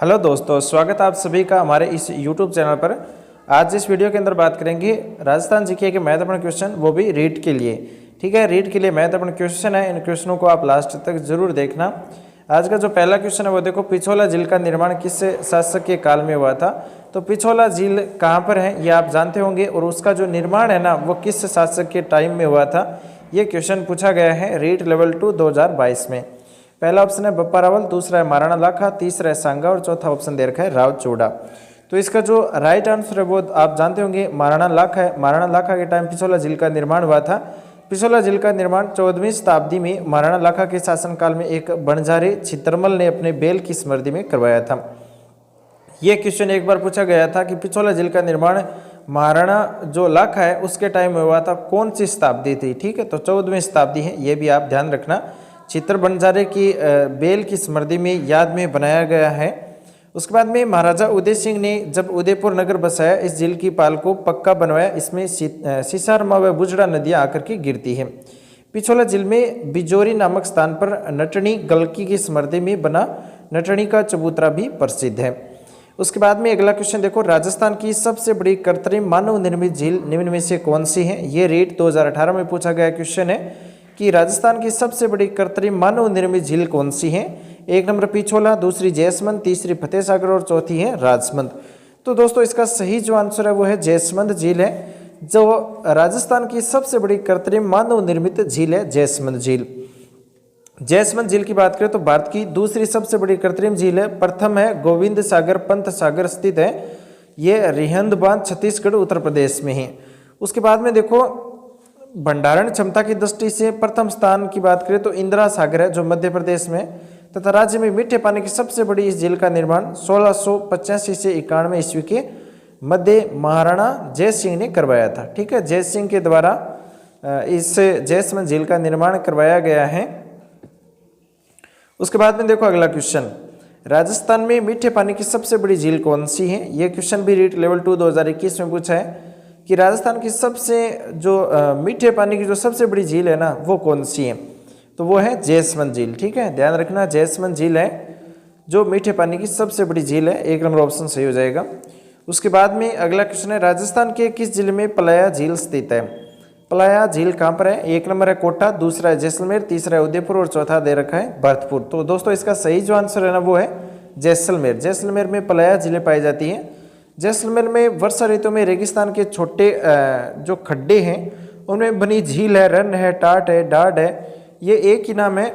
Hello दोस्तों, स्वागत है आप सभी का हमारे इस YouTube चैनल पर। आज इस वीडियो के अंदर बात करेंगे राजस्थान जीके के महत्वपूर्ण क्वेश्चन, वो भी रीट के लिए। ठीक है, रीट के लिए महत्वपूर्ण क्वेश्चन है, इन क्वेश्चनों को आप लास्ट तक जरूर देखना। आज का जो पहला क्वेश्चन है वो देखो, पिछोला झील का निर्माण किस शासक के काल में हुआ था। तो पिछोला झील कहाँ पर है ये आप जानते होंगे, और उसका जो निर्माण है ना वो किस शासक के टाइम में हुआ था, ये क्वेश्चन पूछा गया है रीट लेवल 2 2022 में। पहला ऑप्शन है बप्पा रावल, दूसरा है महाराणा लाखा, तीसरा है सांगा और चौथा ऑप्शन दे रखा है राव चोड़ा। तो इसका जो राइट आंसर है वो आप जानते होंगे महाराणा लाखा है। महाराणा लाखा के टाइम पिछोला झील का निर्माण हुआ था। पिछोला झील का निर्माण 14वीं शताब्दी में महाराणा लाखा के शासनकाल में एक बंजारे छित्रमल ने अपने बैल की स्मृति में करवाया था। ये क्वेश्चन एक बार पूछा गया था कि पिछोला झील का निर्माण महाराणा जो लाखा है उसके टाइम में हुआ था, कौन सी शताब्दी थी। ठीक है, तो 14वीं शताब्दी है, ये भी आप ध्यान रखना। चित्र बंजारे की बेल की स्मृति में याद में बनाया गया है। उसके बाद में महाराजा उदय सिंह ने जब उदयपुर नगर बसाया, इस झील की पाल को पक्का बनवाया। इसमें सिसारमा व बुजड़ा नदियां आकर के गिरती है। पिछोला झील में बिजोरी नामक स्थान पर नटनी गलकी की स्मृति में बना नटनी का चबूतरा भी प्रसिद्ध है। उसके बाद में अगला क्वेश्चन देखो, राजस्थान की सबसे बड़ी कृत्रिम मानव निर्मित झील निम्न में से कौन सी है। ये रीट 2018 में पूछा गया क्वेश्चन है कि राजस्थान की सबसे बड़ी कृत्रिम मानव निर्मित झील कौन सी है। एक नंबर पिछोला, दूसरी जैसमंद, तीसरी फतेह सागर और चौथी है राजमंद। तो दोस्तों इसका सही जो आंसर है वो है जैसमंद झील है। जो राजस्थान की सबसे बड़ी कृत्रिम मानव निर्मित झील है जैसमंद झील। जैसमंद झील की बात करें तो भारत की दूसरी सबसे बड़ी कृत्रिम झील है। प्रथम है गोविंद सागर पंत सागर स्थित है, ये रिहंद बांध छत्तीसगढ़ उत्तर प्रदेश में है। उसके बाद में देखो भंडारण क्षमता की दृष्टि से प्रथम स्थान की बात करें तो इंदिरा सागर है जो मध्य प्रदेश में, तथा राज्य में मीठे पानी की सबसे बड़ी इस झील का निर्माण 1685 से 91 ईस्वी के मध्य महाराणा जय सिंह ने करवाया था। ठीक है, जय सिंह के द्वारा इस जैसमंद झील का निर्माण करवाया गया है। उसके बाद में देखो अगला क्वेश्चन, राजस्थान में मीठे पानी की सबसे बड़ी झील कौन सी है। यह क्वेश्चन भी रीट लेवल 2 2021 में पूछा है कि राजस्थान की सबसे जो मीठे पानी की जो सबसे बड़ी झील है ना वो कौन सी है। तो वो है जैसमंद झील। ठीक है, ध्यान रखना जैसमंद झील है जो मीठे पानी की सबसे बड़ी झील है। एक नंबर ऑप्शन सही हो जाएगा। उसके बाद में अगला क्वेश्चन है, राजस्थान के किस जिले में पलाया झील स्थित है। पलाया झील कहाँ पर है। एक नंबर है कोटा, दूसरा है जैसलमेर, तीसरा है उदयपुर और चौथा दे रखा है भरतपुर। तो दोस्तों इसका सही जो आंसर है ना वो है जैसलमेर। जैसलमेर में पलाया झीलें पाई जाती हैं। जैसलमेर में वर्षा ऋतु में रेगिस्तान के छोटे जो खड्डे हैं उनमें बनी झील है, रन है, टाट है, डाड है, ये एक ही नाम है।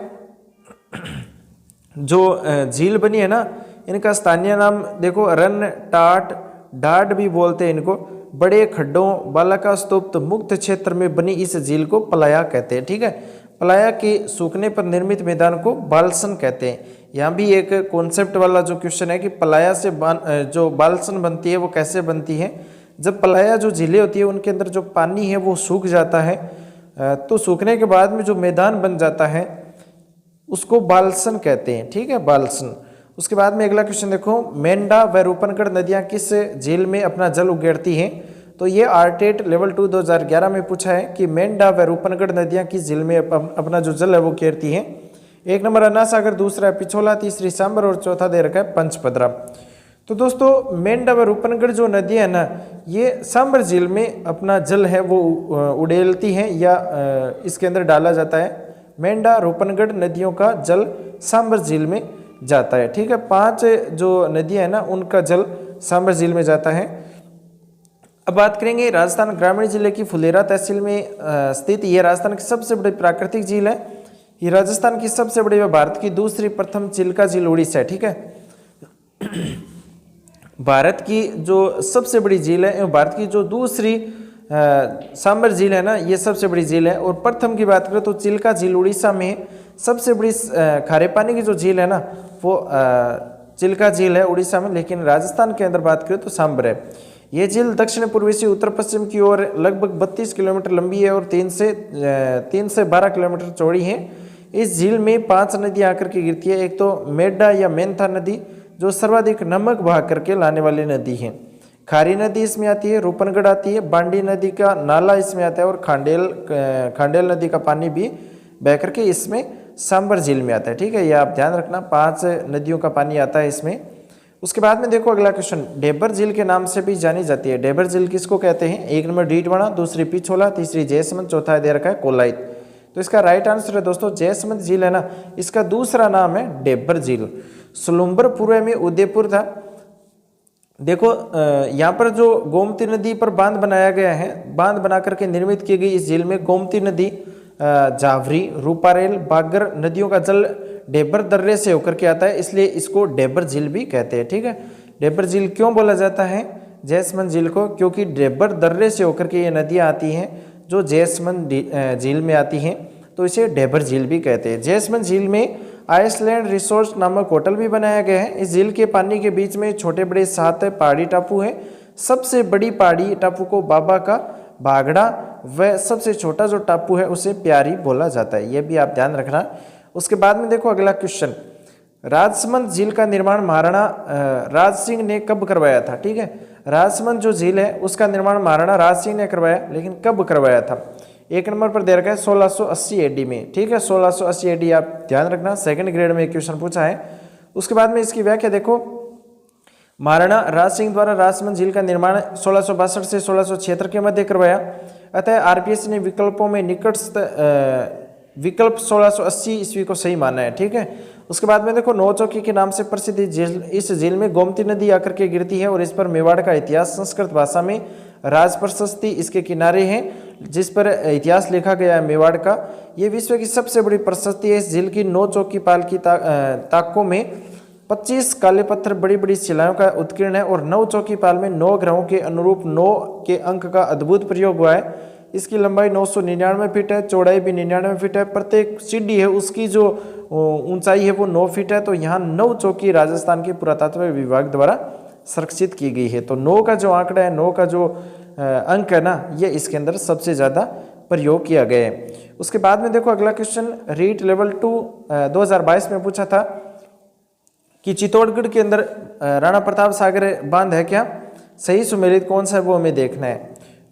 जो झील बनी है ना इनका स्थानीय नाम देखो रन, टाट, डाड भी बोलते हैं इनको। बड़े खड्डों बालाका स्तूप मुक्त क्षेत्र में बनी इस झील को पलाया कहते हैं। ठीक है, पलाया के सूखने पर निर्मित मैदान को बालसन कहते हैं। यहाँ भी एक कॉन्सेप्ट वाला जो क्वेश्चन है कि पलाया से जो बालसन बनती है वो कैसे बनती है। जब पलाया जो झीलें होती है उनके अंदर जो पानी है वो सूख जाता है, तो सूखने के बाद में जो मैदान बन जाता है उसको बालसन कहते हैं। ठीक है, बालसन। उसके बाद में अगला क्वेश्चन देखो, मेंढा व रूपनगढ़ नदियाँ किस झील में अपना जल उगेरती हैं। तो ये आरटेट लेवल 2 2011 में पूछा है कि मेंढा व रूपनगढ़ नदियाँ किस झील में अपना जो जल है वो उगेरती हैं। एक नंबर अन्ना सागर, दूसरा है पिछोला, तीसरी सांबर और चौथा दे रखा है पंचपदरा। तो दोस्तों मेंढा व रूपनगढ़ जो नदी है ना ये सांबर झील में अपना जल है वो उड़ेलती हैं या इसके अंदर डाला जाता है। मेंढा रूपनगढ़ नदियों का जल सांबर झील में जाता है। ठीक है, 5 जो नदियां है ना उनका जल सांबर झील में जाता है। अब बात करेंगे राजस्थान ग्रामीण जिले की फुलेरा तहसील में स्थित ये राजस्थान की सबसे बड़ी प्राकृतिक झील है। ये राजस्थान की सबसे बड़ी व भारत की दूसरी प्रथम चिल्का झील उड़ीसा है। ठीक है, भारत की जो सबसे बड़ी झील है, भारत की जो दूसरी सांबर झील है ना ये सबसे बड़ी झील है। और प्रथम की बात करें तो चिल्का झील उड़ीसा में। सबसे बड़ी खारे पानी की जो झील है ना वो चिल्का झील है उड़ीसा में, लेकिन राजस्थान के अंदर बात करें तो सांबर है। ये झील दक्षिण पूर्वी से उत्तर पश्चिम की ओर लगभग 32 किलोमीटर लंबी है और 3 से 12 किलोमीटर चौड़ी है। इस झील में 5 नदियां आकर के गिरती है। एक तो मेड्डा या मेंथा नदी जो सर्वाधिक नमक बहा करके लाने वाली नदी है, खारी नदी इसमें आती है, रूपनगढ़ आती है, बांडी नदी का नाला इसमें आता है और खांडेल नदी का पानी भी बह करके इसमें सांबर झील में आता है। ठीक है, ये आप ध्यान रखना, 5 नदियों का पानी आता है इसमें। उसके बाद में देखो अगला क्वेश्चन, डेबर झील के नाम से भी जानी जाती है। डेबर झील किसको कहते हैं? एक नंबर डीडवाना, दूसरी पिछोला, तीसरी जयसमंद, चौथा दे रखा है कोलाइत। तो इसका राइट आंसर है दोस्तों जयसमंद झील है ना, इसका दूसरा नाम है डेबर झील। सुलुम्बर पूर्व में उदयपुर था। देखो यहाँ पर जो गोमती नदी पर बांध बनाया गया है, बांध बना करके निर्मित की गई इस झील में गोमती नदी, जावरी, रूपारेल, बागर नदियों का जल डेबर दर्रे से होकर के आता है, इसलिए इसको डेबर झील भी कहते हैं। ठीक है, डेबर झील क्यों बोला जाता है जयसमंद झील को? क्योंकि डेबर दर्रे से होकर के ये नदियाँ आती हैं जो जयसमंद झील में आती हैं, तो इसे डेबर झील भी कहते हैं। जयसमंद झील में आइसलैंड रिसोर्ट नामक होटल भी बनाया गया है। इस झील के पानी के बीच में छोटे बड़े 7 पहाड़ी टापू हैं। सबसे बड़ी पहाड़ी टापू को बाबा का बागड़ा व सबसे छोटा जो टापू है उसे प्यारी बोला जाता है, यह भी आप ध्यान रखना। उसके बाद में देखो अगला क्वेश्चन, राजसमंद झील का निर्माण महाराणा राज सिंह ने कब करवाया था? ठीक है, राजसमंद जो झील है उसका निर्माण महाराणा राज सिंह ने करवाया, लेकिन कब करवाया था? एक नंबर पर दे रखा है 1680 एडी में। ठीक है, 1680 एडी आप ध्यान रखना, सेकंड ग्रेड में क्वेश्चन पूछा है। उसके बाद में इसकी व्याख्या देखो, महाराणा राज सिंह द्वारा राजसमंद झील का निर्माण 1662 से 1676 के मध्य करवाया। अतः आरपीएस ने विकल्पों में निकटस्थ विकल्प 1680 ईस्वी को सही माना है। ठीक है, उसके बाद में देखो नौचौकी के नाम से प्रसिद्ध झील, इस झील में गोमती नदी आकर के गिरती है और इस पर मेवाड़ का इतिहास संस्कृत भाषा में राज प्रशस्ति इसके किनारे हैं, जिस पर इतिहास लिखा गया है मेवाड़ का। ये विश्व की सबसे बड़ी प्रशस्ति है। इस झील की 9 चौकी पाल की ताकों में 25 काले पत्थर बड़ी बड़ी शिलाओं का उत्कीर्ण है और 9 चौकी पाल में 9 ग्रहों के अनुरूप 9 के अंक का अद्भुत प्रयोग हुआ है। इसकी लंबाई 999 फीट है, चौड़ाई भी 99 फीट है। प्रत्येक सीढ़ी है उसकी जो ऊंचाई है वो 9 फीट है। तो यहाँ 9 चौकी राजस्थान के पुरातत्व विभाग द्वारा संरक्षित की गई है। तो 9 का जो आंकड़ा है, 9 का जो अंक है ना, ये इसके अंदर सबसे ज़्यादा प्रयोग किया गया है। उसके बाद में देखो अगला क्वेश्चन, रीट लेवल 2 2022 में पूछा था कि चित्तौड़गढ़ के अंदर राणा प्रताप सागर बांध है क्या? सही सुमेलित कौन सा है वो हमें देखना है।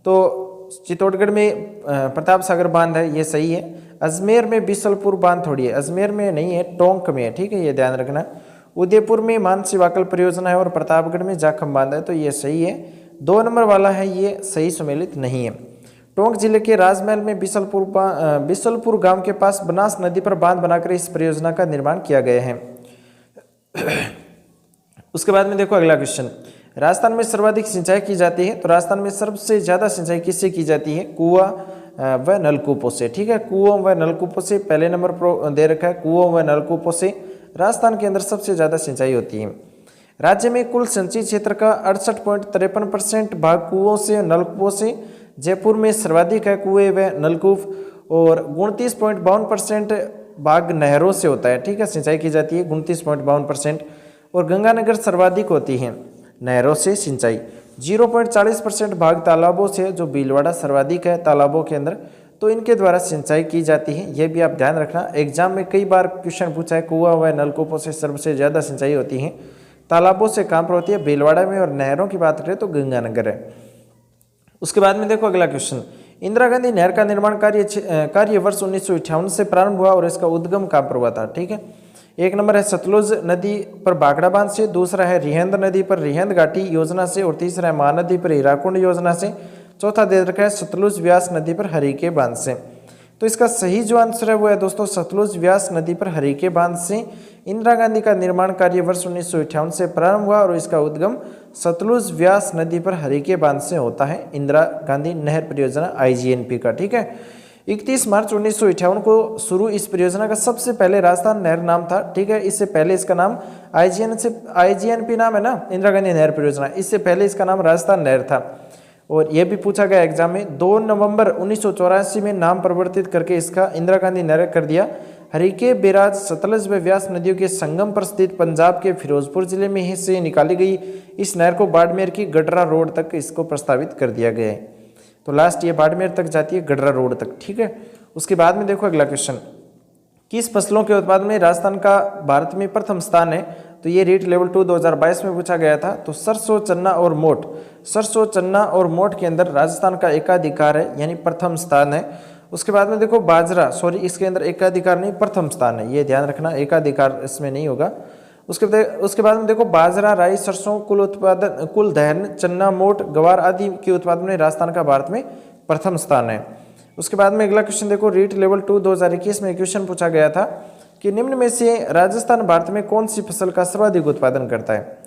तो चित्तौड़गढ़ में प्रताप सागर बांध है, ये सही है। अजमेर में बिसलपुर बांध थोड़ी है, अजमेर में नहीं है, टोंक में है। ठीक है, ये ध्यान रखना। उदयपुर में मानसी वाकल परियोजना है और प्रतापगढ़ में जाखम बांध है, तो ये सही है। 2 नंबर वाला है ये सही सुमेलित नहीं है। टोंक जिले के राजमहल में बिसलपुर गांव के पास बनास नदी पर बांध बनाकर इस परियोजना का निर्माण किया गया है। उसके बाद में देखो अगला क्वेश्चन, राजस्थान में सर्वाधिक सिंचाई की जाती है। तो राजस्थान में सबसे ज़्यादा सिंचाई किससे की जाती है? कुआं व नलकूपों से। ठीक है, कुओं व नलकूपों से पहले नंबर पर दे रखा है, कुओं व नलकूपों से राजस्थान के अंदर सबसे ज़्यादा सिंचाई होती है। राज्य में कुल सिंचित क्षेत्र का 68.53% भाग कुओं से नलकूपों से। जयपुर में सर्वाधिक है कुएं व नलकूप और 29.52% भाग नहरों से होता है। ठीक है, सिंचाई की जाती है 29.52%। और गंगानगर सर्वाधिक होती है नहरों से सिंचाई। 0.40% भाग तालाबों से, जो भीलवाड़ा सर्वाधिक है तालाबों के अंदर, तो इनके द्वारा सिंचाई की जाती है। यह भी आप ध्यान रखना, एग्जाम में कई बार क्वेश्चन पूछा है, कुआं व नलकूपों से सबसे ज़्यादा सिंचाई होती है, तालाबों से कहाँ पर होती है? भीलवाड़ा में। और नहरों की बात करें तो गंगानगर है। उसके बाद में देखो अगला क्वेश्चन, इंदिरा गांधी नहर का निर्माण कार्य वर्ष 1958 से प्रारंभ हुआ और इसका उद्गम कहाँ पर हुआ था? ठीक है, एक नंबर है सतलुज नदी पर बागड़ा बांध से, दूसरा है रिहंद नदी पर रिहंद घाटी योजना से और तीसरा है महानदी पर हीराकुंड योजना से, चौथा दे रखा है सतलुज व्यास नदी पर हरिके बांध से। तो इसका सही जो आंसर है वो है दोस्तों सतलुज व्यास नदी पर हरिके बांध से इंदिरा गांधी का निर्माण कार्य वर्ष 1958 से प्रारंभ हुआ और इसका उद्गम सतलुज व्यास नदी पर हरिके बांध से होता है, इंदिरा गांधी नहर परियोजना IGNP का। ठीक है, 31 मार्च 1958 को शुरू इस परियोजना का सबसे पहले राजस्थान नहर नाम था। ठीक है, इससे पहले इसका नाम IGNP नाम है ना, इंदिरा गांधी नहर परियोजना, इससे पहले इसका नाम राजस्थान नहर था। और यह भी पूछा गया एग्जाम में, 2 नवंबर 1984 में नाम परिवर्तित करके इसका इंदिरा गांधी नहर कर दिया। हरिके बैराज सतलज व व्यास नदियों के संगम पर स्थित पंजाब के फिरोजपुर जिले में से निकाली गई इस नहर को बाड़मेर की गडरा रोड तक इसको प्रस्तावित कर दिया गया है। तो लास्ट ये बाड़मेर तक जाती है, गडरा रोड तक। ठीक है, उसके बाद में देखो अगला क्वेश्चन, किस फसलों के उत्पादन में राजस्थान का भारत में प्रथम स्थान है? तो ये रीट लेवल 2 2022 में पूछा गया था। तो सरसों, चन्ना और मोठ, सरसों, चन्ना और मोठ के अंदर राजस्थान का एकाधिकार है, यानी प्रथम स्थान है। उसके बाद में देखो बाजरा, सॉरी इसके अंदर एकाधिकार नहीं प्रथम स्थान है, ये ध्यान रखना, एकाधिकार इसमें नहीं होगा। उसके बाद में देखो बाजरा, राई, सरसों, कुल उत्पादन, कुल दहन, चन्ना, मोट, ग्वार आदि के उत्पादन में राजस्थान का भारत में प्रथम स्थान है। उसके बाद में अगला क्वेश्चन देखो, रीट लेवल 2 2021 में क्वेश्चन पूछा गया था कि निम्न में से राजस्थान भारत में कौन सी फसल का सर्वाधिक उत्पादन करता है।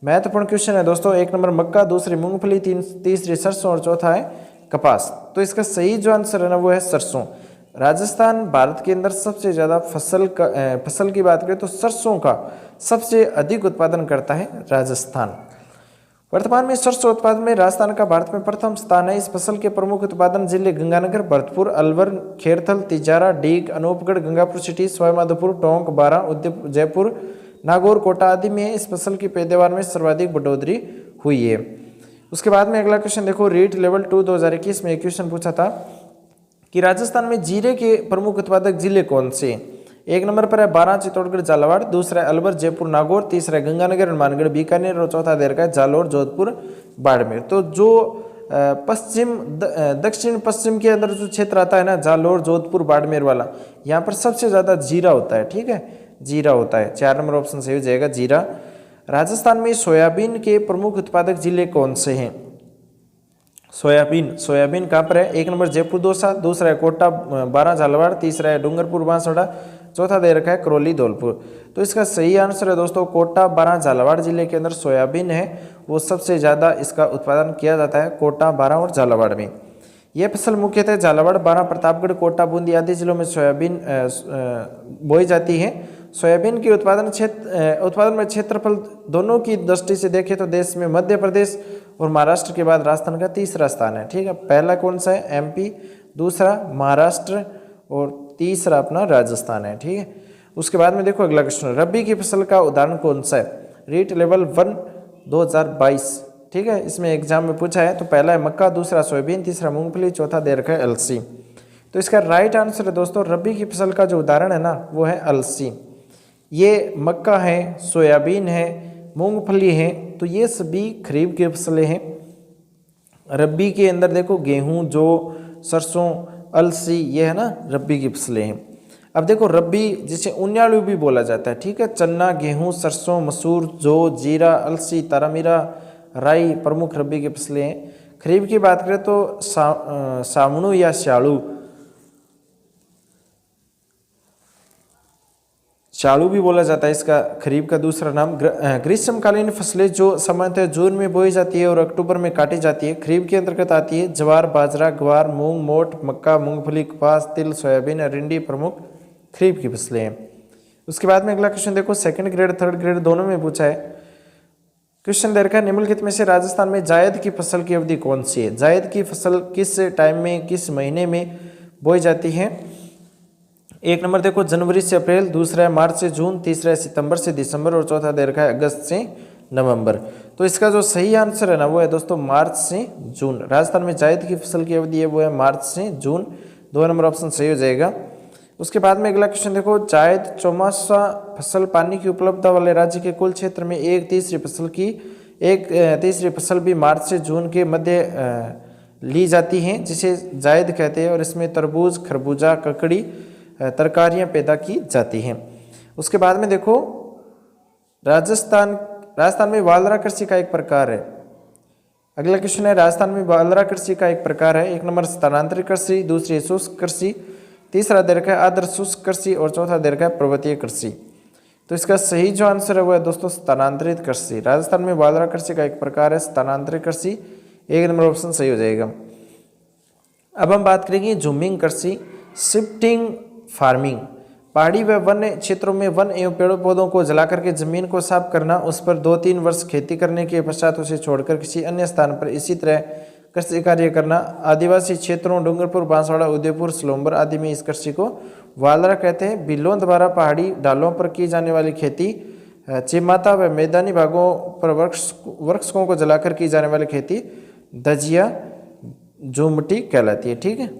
महत्वपूर्ण क्वेश्चन है दोस्तों। एक नंबर मक्का, दूसरी मूंगफली, तीसरी सरसों और चौथा है कपास। तो इसका सही जो आंसर है ना वो है सरसों। राजस्थान भारत के अंदर सबसे ज़्यादा फसल की बात करें तो सरसों का सबसे अधिक उत्पादन करता है राजस्थान। वर्तमान में सरसों उत्पादन में राजस्थान का भारत में प्रथम स्थान है। इस फसल के प्रमुख उत्पादन जिले गंगानगर, भरतपुर, अलवर, खेरथल, तिजारा, डीग, अनूपगढ़, गंगापुर सिटी, सवाईमाधोपुर, टोंक, बारां, जयपुर, नागौर, कोटा आदि में इस फसल की पैदावार में सर्वाधिक बढ़ोतरी हुई है। उसके बाद में अगला क्वेश्चन देखो, रीट लेवल 2 2021 में एक क्वेश्चन पूछा था कि राजस्थान में जीरे के प्रमुख उत्पादक जिले कौन से। एक नंबर पर है बारां, चित्तौड़गढ़, झालावाड़, दूसरा है अलवर, जयपुर, नागौर, तीसरा है गंगानगर, हनुमानगढ़, बीकानेर और चौथा दे रखा है जालोर, जोधपुर, बाड़मेर। तो जो दक्षिण पश्चिम के अंदर जो क्षेत्र आता है ना, जालोर, जोधपुर, बाड़मेर वाला, यहाँ पर सबसे ज़्यादा जीरा होता है। ठीक है, जीरा होता है। 4 नंबर ऑप्शन सही हो जाएगा, जीरा। राजस्थान में सोयाबीन के प्रमुख उत्पादक जिले कौन से हैं। सोयाबीन कहाँ पर है। एक नंबर जयपुर दौसा, दूसरा है कोटा, बारां, झालावाड़, तीसरा है डूंगरपुर, बांसवाड़ा, चौथा दे रखा है करौली, धौलपुर। तो इसका सही आंसर है दोस्तों कोटा, बारां, झालावाड़ जिले के अंदर सोयाबीन है वो सबसे ज़्यादा इसका उत्पादन किया जाता है कोटा, बारां और झालावाड़ में। यह फसल मुख्यतः झालावाड़, बारां, प्रतापगढ़, कोटा, बूंदी आदि जिलों में सोयाबीन बोई जाती है। सोयाबीन के उत्पादन में क्षेत्रफल दोनों की दृष्टि से देखें तो देश में मध्य प्रदेश और महाराष्ट्र के बाद राजस्थान का तीसरा स्थान है। ठीक है, पहला कौन सा है, एमपी, दूसरा महाराष्ट्र और तीसरा अपना राजस्थान है। ठीक है, उसके बाद में देखो अगला क्वेश्चन, रबी की फसल का उदाहरण कौन सा है। रीट लेवल 1 2022। ठीक है, इसमें एग्जाम में पूछा है। तो पहला है मक्का, दूसरा सोयाबीन, तीसरा मूंगफली, चौथा दे रखा है अलसी। तो इसका राइट आंसर है दोस्तों रबी की फसल का जो उदाहरण है ना वो है अलसी। ये मक्का है, सोयाबीन है, मूंगफली है, तो ये सभी खरीफ की फसलें हैं। रबी के अंदर देखो गेहूं, जौ, सरसों, अलसी, ये है ना रबी की फसलें हैं। अब देखो रबी जिसे उन्यालू भी बोला जाता है। ठीक है, चन्ना, गेहूं, सरसों, मसूर, जौ, जीरा, अलसी, तारामीरा, राई प्रमुख रबी की फसलें हैं। खरीफ की बात करें तो सावणु या चालू भी बोला जाता है इसका खरीफ का दूसरा नाम। ग्रीष्मकालीन फसलें जो सामान्यतः जून में बोई जाती है और अक्टूबर में काटी जाती है खरीफ के अंतर्गत आती है ज्वार, बाजरा, ग्वार, मूंग, मोट, मक्का, मूंगफली, कपास, तिल, सोयाबीन, अरिंडी प्रमुख खरीफ की फसलें हैं। उसके बाद में अगला क्वेश्चन देखो, सेकंड ग्रेड थर्ड ग्रेड दोनों में पूछा है। क्वेश्चन दे रखा है निम्नलिखित में से राजस्थान में जायद की फसल की अवधि कौन सी है। जायद की फसल किस टाइम में, किस महीने में बोई जाती है। एक नंबर देखो जनवरी से अप्रैल, दूसरा है मार्च से जून, तीसरा है सितंबर से दिसंबर और चौथा दे रखा है अगस्त से नवंबर। तो इसका जो सही आंसर है ना वो है दोस्तों मार्च से जून। राजस्थान में जायद की फसल की अवधि है वो है मार्च से जून। 2 नंबर ऑप्शन सही हो जाएगा। उसके बाद में अगला क्वेश्चन देखो, जायद चौमासा फसल पानी की उपलब्धता वाले राज्य के कुल क्षेत्र में एक तीसरी फसल भी मार्च से जून के मध्य ली जाती हैं जिसे जायद कहते हैं और इसमें तरबूज, खरबूजा, ककड़ी तरकारियां पैदा की जाती हैं। उसके बाद में देखो राजस्थान में वालरा कृषि का एक प्रकार है। अगला क्वेश्चन है राजस्थान में वालरा कृषि का एक प्रकार है। एक नंबर स्थानांतरित कृषि, दूसरी शुष्क कृषि, तीसरा दे रखा है आर्द्र शुष्क कृषि और चौथा दे रखा है पर्वतीय कृषि। तो इसका सही जो आंसर है वो है दोस्तों स्थानांतरित कृषि। राजस्थान में वालरा कृषि का एक प्रकार है स्थानांतरित कृषि। 1 नंबर ऑप्शन सही हो जाएगा। अब हम बात करेंगे झूमिंग कृषि, शिफ्टिंग फार्मिंग। पहाड़ी व वन्य क्षेत्रों में वन एवं पेड़ों पौधों को जलाकर के जमीन को साफ करना, उस पर 2-3 वर्ष खेती करने के पश्चात उसे छोड़कर किसी अन्य स्थान पर इसी तरह कृषि कार्य करना। आदिवासी क्षेत्रों डूंगरपुर, बांसवाड़ा, उदयपुर, सोलंबर आदि में इस कृषि को वालरा कहते हैं। बिल्लों द्वारा पहाड़ी ढालों पर की जाने वाली खेती चिमाता व मैदानी भागों पर वृक्षों को जलाकर की जाने वाली खेती दजिया झुमटी कहलाती है। ठीक है,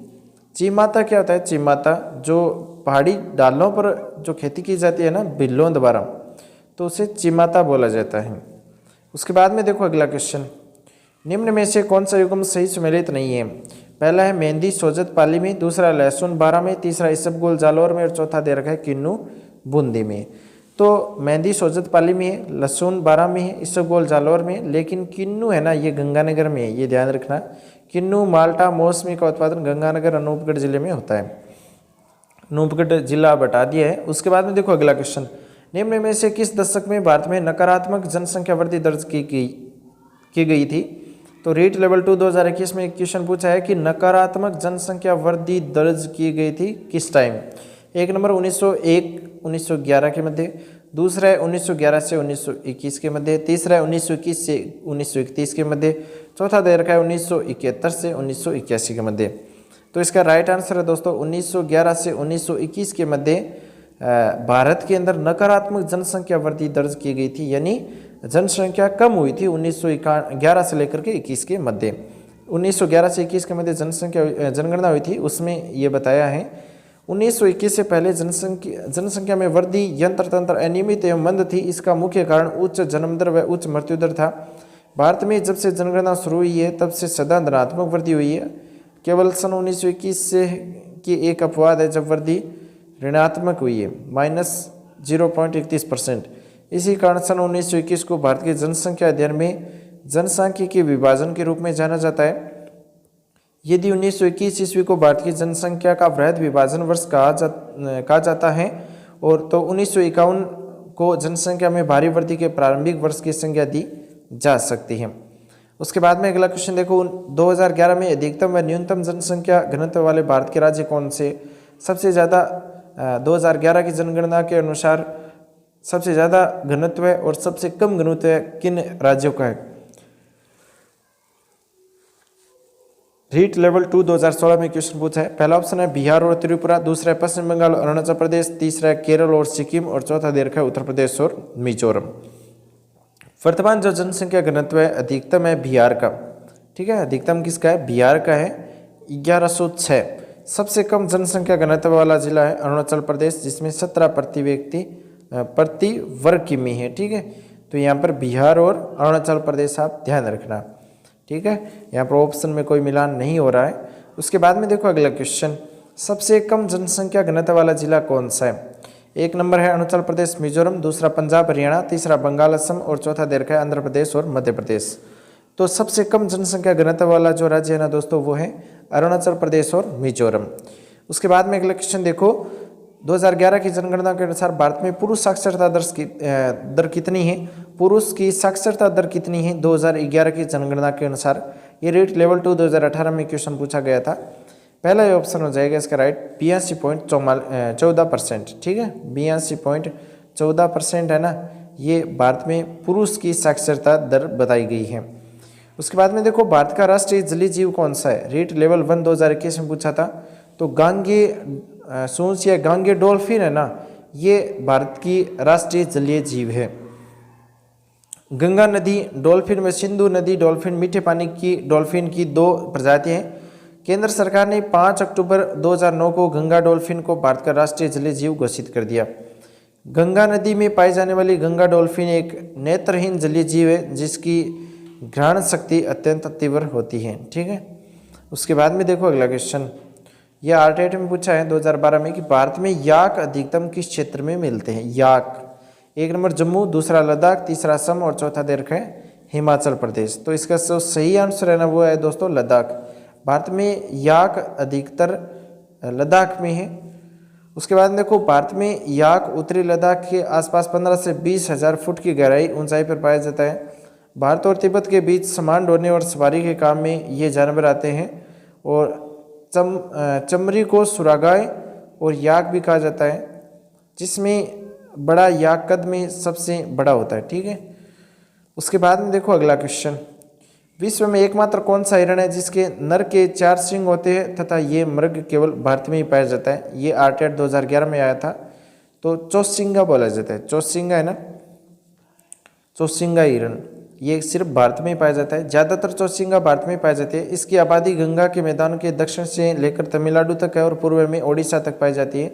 चिमाता क्या होता है, चिमाता जो पहाड़ी डालों पर जो खेती की जाती है ना बिल्लों द्वारा, तो उसे चिमाता बोला जाता है। उसके बाद में देखो अगला क्वेश्चन, निम्न में से कौन सा युग्म सही सम्मिलित नहीं है। पहला है मेहंदी सोजत पाली में, दूसरा लहसुन बारा में, तीसरा इसबगोल जालौर में और चौथा दे रखा है किन्नू बूंदी में। तो मेहंदी सोजत पाली में है, लहसुन बारा में है, इसबगोल जालौर में है, लेकिन किन्नू है ना ये गंगानगर में है, ये ध्यान रखना। किन्नू माल्टा मौसमी का उत्पादन गंगानगर अनूपगढ़ जिले में होता है। अनूपगढ़ जिला बता दिया है। उसके बाद में देखो अगला क्वेश्चन, निम्न में से किस दशक में भारत में नकारात्मक जनसंख्या वृद्धि दर्ज की गई थी? तो रीट लेवल 2 2021 में एक क्वेश्चन पूछा है कि नकारात्मक जनसंख्या वृद्धि दर्ज की गई थी किस टाइम? एक नंबर 1901 1911 के मध्य, दूसरा है 1911 से 1921 के मध्य, तीसरा है 1921 से 1931 के मध्य, चौथा दे रखा है 1971 से 1981 के मध्य। तो इसका राइट आंसर है दोस्तों 1911 से 1921 के मध्य भारत के अंदर नकारात्मक जनसंख्या वृद्धि दर्ज की गई थी, यानी जनसंख्या कम हुई थी 1911 से लेकर के 21 के मध्य। 1911 से 21 के मध्य जनगणना हुई थी, उसमें ये बताया है 1921 से पहले जनसंख्या में वृद्धि यंत्र तंत्र अनियमित एवं मंद थी। इसका मुख्य कारण उच्च जन्म दर व उच्च मृत्यु दर था। भारत में जब से जनगणना शुरू हुई है तब से सदा धनात्मक वृद्धि हुई है। केवल सन 1921 से की एक अपवाद है जब वृद्धि ऋणात्मक हुई है, -0.31%। इसी कारण सन 1921 को भारत के जनसंख्या अध्ययन में जनसांख्यिकी विभाजन के रूप में जाना जाता है। यदि 1921 ईस्वी को भारत की जनसंख्या का वृहद विभाजन वर्ष कहा जाता है और तो 1951 को जनसंख्या में भारी वृद्धि के प्रारंभिक वर्ष की संज्ञा दी जा सकती है। उसके बाद में अगला क्वेश्चन देखो, 2011 में अधिकतम व न्यूनतम जनसंख्या घनत्व वाले भारत के राज्य कौन से? सबसे ज़्यादा 2011 की जनगणना के अनुसार सबसे ज़्यादा घनत्व है और सबसे कम घनत्व किन राज्यों का है? रीट लेवल 2 2016 में क्वेश्चन पूछा है। पहला ऑप्शन है बिहार और त्रिपुरा, दूसरा है पश्चिम बंगाल और अरुणाचल प्रदेश, तीसरा है केरल और सिक्किम और चौथा दे रखा है उत्तर प्रदेश और मिजोरम। वर्तमान जो जनसंख्या घनत्व है अधिकतम है बिहार का, ठीक है, अधिकतम किसका है? बिहार का है 1106। सबसे कम जनसंख्या घनत्व वाला जिला है अरुणाचल प्रदेश, जिसमें 17 प्रति वर्ग किमी है, ठीक है। तो यहाँ पर बिहार और अरुणाचल प्रदेश आप ध्यान रखना, ठीक है। यहाँ पर ऑप्शन में कोई मिलान नहीं हो रहा है। उसके बाद में देखो अगला क्वेश्चन, सबसे कम जनसंख्या घनत्व वाला जिला कौन सा है? एक नंबर है अरुणाचल प्रदेश मिजोरम, दूसरा पंजाब हरियाणा, तीसरा बंगाल असम और चौथा दे रखा है आंध्र प्रदेश और मध्य प्रदेश। तो सबसे कम जनसंख्या घनत्व वाला जो राज्य है ना दोस्तों वो है अरुणाचल प्रदेश और मिजोरम। उसके बाद में अगला क्वेश्चन देखो, 2011 की जनगणना के अनुसार भारत में पुरुष साक्षरता दर कितनी है? पुरुष की साक्षरता दर कितनी है 2011 की जनगणना के अनुसार? ये रीट लेवल 2 2018 में क्वेश्चन पूछा गया था। पहला ऑप्शन हो जाएगा इसका राइट 82.14%, ठीक है, 82.14% है ना, ये भारत में पुरुष की साक्षरता दर बताई गई है। उसके बाद में देखो भारत का राष्ट्रीय जलीय जीव कौन सा है? रीट लेवल 1 2021 में पूछा था। तो गांगे सूंस या गांगे डॉल्फिन है ना, ये भारत की राष्ट्रीय जलीय जीव है। गंगा नदी डॉल्फिन व सिंधु नदी डॉल्फिन मीठे पानी की डॉल्फिन की 2 प्रजातियां हैं। केंद्र सरकार ने 5 अक्टूबर 2009 को गंगा डॉल्फिन को भारत का राष्ट्रीय जलीय जीव घोषित कर दिया। गंगा नदी में पाई जाने वाली गंगा डॉल्फिन एक नेत्रहीन जलीय जीव है जिसकी घ्राण शक्ति अत्यंत तीव्र होती है, ठीक है। उसके बाद में देखो अगला क्वेश्चन, यह आरटीआई में पूछा है 2012 में कि भारत में याक अधिकतम किस क्षेत्र में मिलते हैं? याक एक नंबर जम्मू, दूसरा लद्दाख, तीसरा असम और चौथा दे रखा है हिमाचल प्रदेश। तो इसका जो सही आंसर है ना वो है दोस्तों लद्दाख। भारत में याक अधिकतर लद्दाख में है। उसके बाद देखो भारत में याक उत्तरी लद्दाख के आसपास 15 से 20 हज़ार फुट की गहराई ऊंचाई पर पाया जाता है। भारत और तिब्बत के बीच सामान ढोने और सवारी के काम में ये जानवर आते हैं। और चमड़ी को सुरागाय और याक भी कहा जाता है, जिसमें बड़ा याक कद में सबसे बड़ा होता है, ठीक है। उसके बाद में देखो अगला क्वेश्चन, विश्व में एकमात्र कौन सा हिरण है जिसके नर के 4 सींग होते हैं तथा ये मृग केवल भारत में ही पाया जाता है? ये आरटीआई 2011 में आया था। तो चौसिंगा बोला जाता है, चौसिंगा है ना, चौसिंगा हिरण, ये सिर्फ भारत में ही पाया जाता है। ज़्यादातर चौसिंगा भारत में पाई जाती है। इसकी आबादी गंगा के मैदान के दक्षिण से लेकर तमिलनाडु तक है और पूर्व में ओडिशा तक पाई जाती है।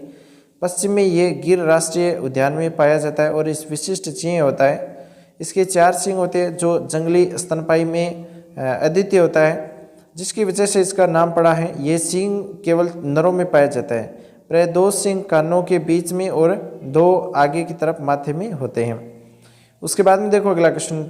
पश्चिम में ये गिर राष्ट्रीय उद्यान में पाया जाता है और इस विशिष्ट चिन्ह होता है। इसके 4 सींग होते हैं जो जंगली स्तनपायी में अद्वितीय होता है, जिसकी वजह से इसका नाम पड़ा है। ये सींग केवल नरों में पाया जाता है। प्रदोषिंग कानों के बीच में और 2 आगे की तरफ माथे में होते हैं। उसके बाद में देखो अगला क्वेश्चन,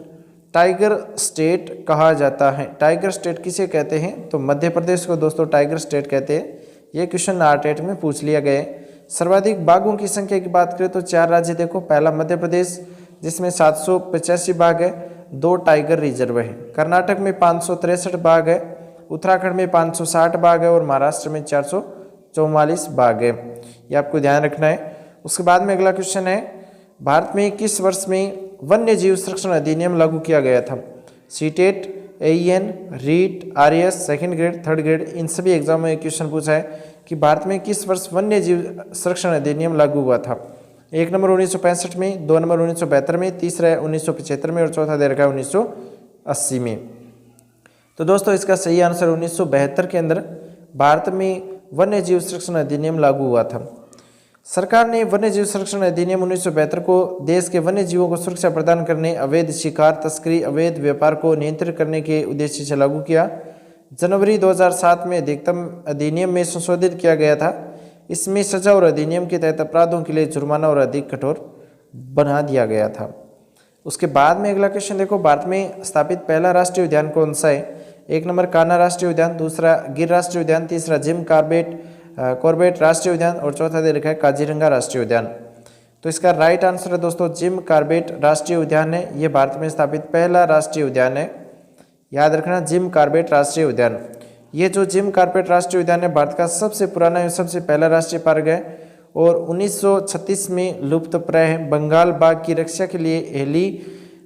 टाइगर स्टेट कहा जाता है। टाइगर स्टेट किसे कहते हैं? तो मध्य प्रदेश को दोस्तों टाइगर स्टेट कहते हैं। ये क्वेश्चन आरटेट में पूछ लिया गया है। सर्वाधिक बाघों की संख्या की बात करें तो 4 राज्य देखो, पहला मध्य प्रदेश जिसमें 785 बाघ है, 2 टाइगर रिजर्व है। कर्नाटक में 563 बाघ है, उत्तराखंड में 560 बाघ है और महाराष्ट्र में 444 बाघ है। ये आपको ध्यान रखना है। उसके बाद में अगला क्वेश्चन है, भारत में किस वर्ष में वन्य जीव संरक्षण अधिनियम लागू किया गया था? CTET, AEN, REET, RAS, second grade, third grade, इन सभी एग्जाम में एक क्वेश्चन पूछा है कि भारत में किस वर्ष वन्य जीव संरक्षण अधिनियम लागू हुआ था? 1 नंबर 1965 में, 2 नंबर 1972 में, तीसरा है 1975 में और चौथा दे रखा है 1980 में। तो दोस्तों इसका सही आंसर 1972 के अंदर भारत में वन्य जीव संरक्षण अधिनियम लागू हुआ था। सरकार ने वन्य जीव संरक्षण अधिनियम 1972 को देश के वन्य जीवों को सुरक्षा प्रदान करने, अवैध शिकार, तस्करी, अवैध व्यापार को नियंत्रित करने के उद्देश्य से लागू किया। जनवरी 2007 में अधिकतम अधिनियम में संशोधित किया गया था। इसमें सजा और अधिनियम के तहत अपराधों के लिए जुर्माना और अधिक कठोर बना दिया गया था। उसके बाद में अगला क्वेश्चन देखो, भारत में स्थापित पहला राष्ट्रीय उद्यान कौन सा है? 1 नंबर कान्हा राष्ट्रीय उद्यान, दूसरा गिर राष्ट्रीय उद्यान, तीसरा जिम कॉर्बेट राष्ट्रीय उद्यान और चौथा दे रखा है काजीरंगा राष्ट्रीय उद्यान। तो इसका राइट आंसर है दोस्तों जिम कॉर्बेट राष्ट्रीय उद्यान है। ये भारत में स्थापित पहला राष्ट्रीय उद्यान है, याद रखना, जिम कॉर्बेट राष्ट्रीय उद्यान। ये जो जिम कॉर्बेट राष्ट्रीय उद्यान है भारत का सबसे पुराना और सबसे पहला राष्ट्रीय पार्क है और 1936 में लुप्तप्राय है। बंगाल बाघ की रक्षा के लिए हेली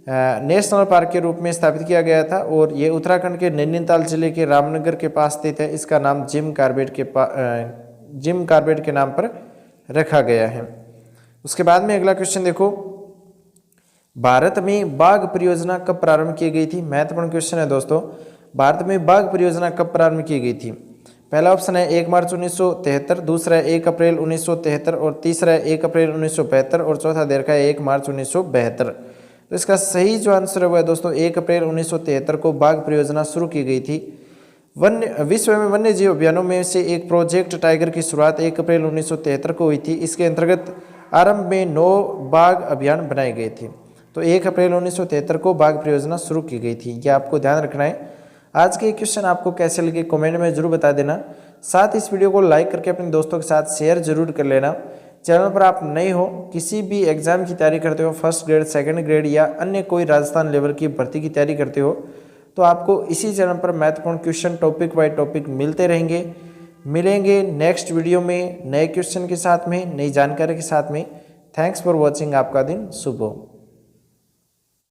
नेशनल पार्क के रूप में स्थापित किया गया था और ये उत्तराखंड के नैनीताल जिले के रामनगर के पास स्थित है। इसका नाम जिम कॉर्बेट के नाम पर रखा गया है। उसके बाद में अगला क्वेश्चन देखो, भारत में बाघ परियोजना कब प्रारंभ की गई थी? महत्वपूर्ण क्वेश्चन है दोस्तों। भारत में बाघ परियोजना कब प्रारंभ की गई थी? पहला ऑप्शन है 1 मार्च 1973, दूसरा है 1 अप्रैल 1973 और तीसरा है 1 अप्रैल 1972 और चौथा दे रखा है 1 मार्च 1972। तो इसका सही जो आंसर है वो है दोस्तों 1 अप्रैल 1973 को बाघ परियोजना शुरू की गई थी। विश्व में वन्य जीव अभियानों में से एक प्रोजेक्ट टाइगर की शुरुआत 1 अप्रैल 1973 को हुई थी। इसके अंतर्गत आरंभ में 9 बाघ अभियान बनाए गए थे। तो 1 अप्रैल 1973 को बाघ परियोजना शुरू की गई थी, यह आपको ध्यान रखना है। आज के क्वेश्चन आपको कैसे लगे कमेंट में जरूर बता देना। साथ इस वीडियो को लाइक करके अपने दोस्तों के साथ शेयर जरूर कर लेना। चैनल पर आप नए हो, किसी भी एग्जाम की तैयारी करते हो, फर्स्ट ग्रेड, सेकंड ग्रेड या अन्य कोई राजस्थान लेवल की भर्ती की तैयारी करते हो, तो आपको इसी चैनल पर महत्वपूर्ण क्वेश्चन टॉपिक बाय टॉपिक मिलते रहेंगे। मिलेंगे नेक्स्ट वीडियो में नए क्वेश्चन के साथ में, नई जानकारी के साथ में। Thanks for watching. आपका दिन शुभ हो।